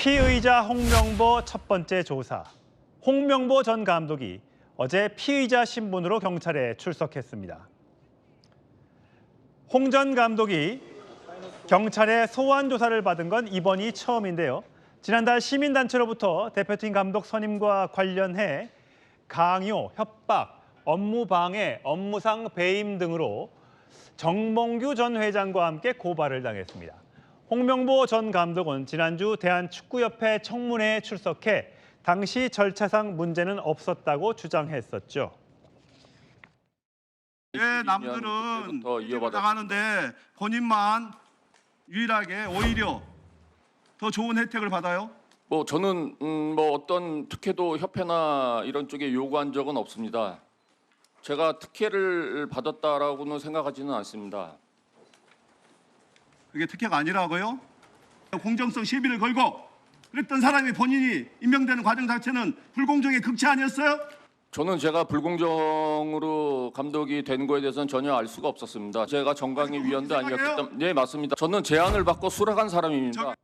피의자 홍명보 첫 번째 조사. 홍명보 전 감독이 어제 피의자 신분으로 경찰에 출석했습니다. 홍 전 감독이 경찰의 소환 조사를 받은 건 이번이 처음인데요. 지난달 시민단체로부터 대표팀 감독 선임과 관련해 강요, 협박, 업무방해, 업무상 배임 등으로 정몽규 전 회장과 함께 고발을 당했습니다. 홍명보 전 감독은 지난주 대한축구협회 청문회에 출석해 당시 절차상 문제는 없었다고 주장했었죠. 왜 남들은 나가는데 본인만 유일하게 오히려 더 좋은 혜택을 받아요? 저는 어떤 특혜도 협회나 이런 쪽에 요구한 적은 없습니다. 제가 특혜를 받았다라고는 생각하지는 않습니다. 그게 특혜가 아니라고요? 공정성 시비를 걸고 그랬던 사람이 본인이 임명되는 과정 자체는 불공정의 극치 아니었어요? 저는 제가 불공정으로 감독이 된 거에 대해서는 전혀 알 수가 없었습니다. 제가 정강희 위원도 아니었기 때문에. 네, 맞습니다. 저는 제안을 받고 수락한 사람입니다.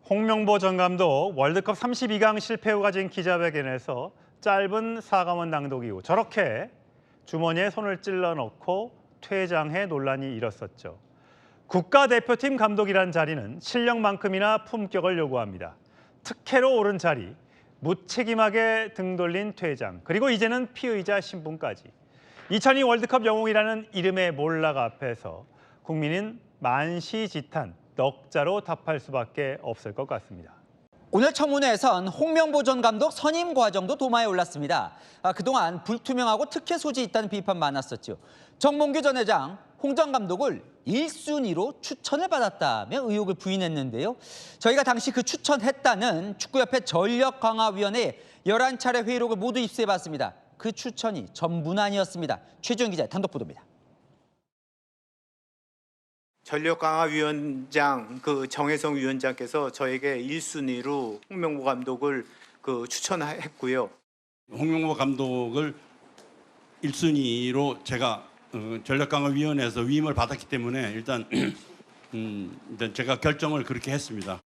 홍명보 전 감독 월드컵 32강 실패 후 가진 기자회견에서 짧은 사과문 낭독 이후 저렇게 주머니에 손을 찔러 넣고 퇴장해 논란이 일었었죠. 국가대표팀 감독이란 자리는 실력만큼이나 품격을 요구합니다. 특혜로 오른 자리, 무책임하게 등 돌린 퇴장, 그리고 이제는 피의자 신분까지. 2002 월드컵 영웅이라는 이름의 몰락 앞에서 국민은 만시지탄, 넉자로 답할 수밖에 없을 것 같습니다. 오늘 청문회에선 홍명보 전 감독 선임 과정도 도마에 올랐습니다. 그동안 불투명하고 특혜 소지 있다는 비판 많았었죠. 정몽규 전 회장, 홍 전 감독을 1순위로 추천을 받았다며 의혹을 부인했는데요. 저희가 당시 그 추천했다는 축구협회 전력강화위원회 11차례 회의록을 모두 입수해봤습니다. 그 추천이 전부는 아니었습니다. 최주영 기자의 단독 보도입니다. 전력강화위원장 정혜성 위원장께서 저에게 1순위로 홍명보 감독을 추천했고요. 홍명보 감독을 1순위로 제가 전력강화위원회에서 위임을 받았기 때문에 일단 제가 결정을 그렇게 했습니다.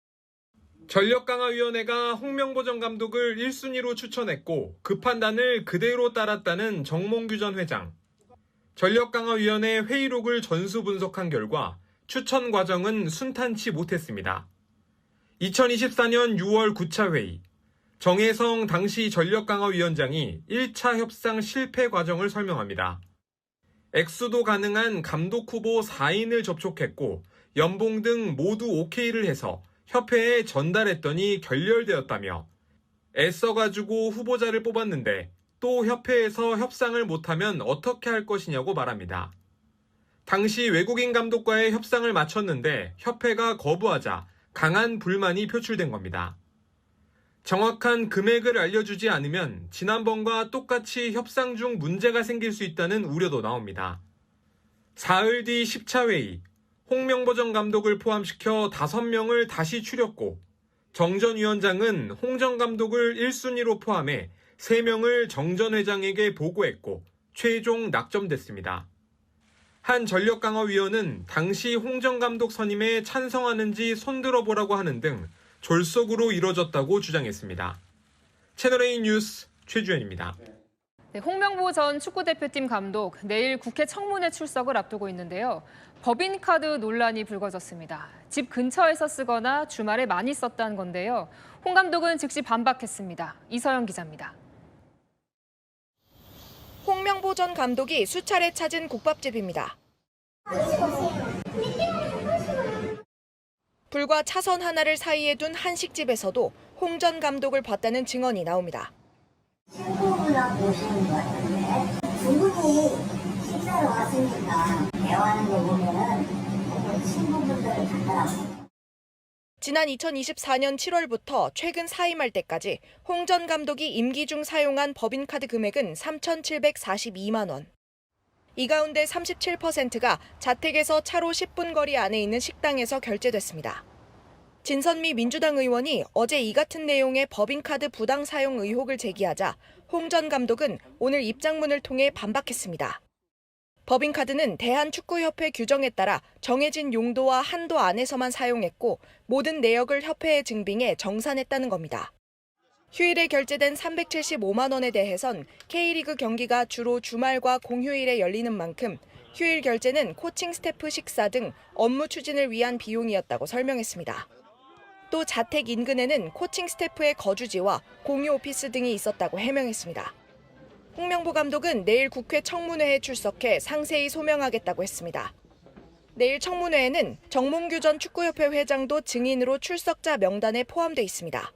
전력강화위원회가 홍명보 전 감독을 1순위로 추천했고 그 판단을 그대로 따랐다는 정몽규 전 회장. 전력강화위원회 회의록을 전수 분석한 결과 추천 과정은 순탄치 못했습니다. 2024년 6월 9차 회의, 정혜성 당시 전력강화위원장이 1차 협상 실패 과정을 설명합니다. 액수도 가능한 감독 후보 4인을 접촉했고 연봉 등 모두 오케이를 해서 협회에 전달했더니 결렬되었다며 애써가지고 후보자를 뽑았는데 또 협회에서 협상을 못하면 어떻게 할 것이냐고 말합니다. 당시 외국인 감독과의 협상을 마쳤는데 협회가 거부하자 강한 불만이 표출된 겁니다. 정확한 금액을 알려주지 않으면 지난번과 똑같이 협상 중 문제가 생길 수 있다는 우려도 나옵니다. 사흘 뒤 10차 회의, 홍명보 전 감독을 포함시켜 5명을 다시 추렸고 정 전 위원장은 홍 전 감독을 1순위로 포함해 3명을 정 전 회장에게 보고했고 최종 낙점됐습니다. 한 전력강화위원은 당시 홍 전 감독 선임에 찬성하는지 손들어보라고 하는 등 졸속으로 이뤄졌다고 주장했습니다. 채널A 뉴스 최주현입니다. 네, 홍명보 전 축구대표팀 감독 내일 국회 청문회 출석을 앞두고 있는데요. 법인카드 논란이 불거졌습니다. 집 근처에서 쓰거나 주말에 많이 썼다는 건데요. 홍 감독은 즉시 반박했습니다. 이서영 기자입니다. 홍명보 전 감독이 수차례 찾은 국밥집입니다. 불과 차선 하나를 사이에 둔 한식집에서도 홍 전 감독을 봤다는 증언이 나옵니다. 친구분하고 오시는 것 같은데 두 분이 식사로 왔으니까 대화하는 거 보면은 친구분들 같더라고요. 지난 2024년 7월부터 최근 사임할 때까지 홍 전 감독이 임기 중 사용한 법인카드 금액은 3,742만 원. 이 가운데 37%가 자택에서 차로 10분 거리 안에 있는 식당에서 결제됐습니다. 진선미 민주당 의원이 어제 이 같은 내용의 법인카드 부당 사용 의혹을 제기하자 홍 전 감독은 오늘 입장문을 통해 반박했습니다. 법인카드는 대한축구협회 규정에 따라 정해진 용도와 한도 안에서만 사용했고 모든 내역을 협회에 증빙해 정산했다는 겁니다. 휴일에 결제된 375만 원에 대해선 K리그 경기가 주로 주말과 공휴일에 열리는 만큼 휴일 결제는 코칭 스태프 식사 등 업무 추진을 위한 비용이었다고 설명했습니다. 또 자택 인근에는 코칭 스태프의 거주지와 공유 오피스 등이 있었다고 해명했습니다. 홍명보 감독은 내일 국회 청문회에 출석해 상세히 소명하겠다고 했습니다. 내일 청문회에는 정몽규 전 축구협회 회장도 증인으로 출석자 명단에 포함돼 있습니다.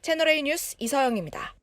채널A 뉴스 이서영입니다.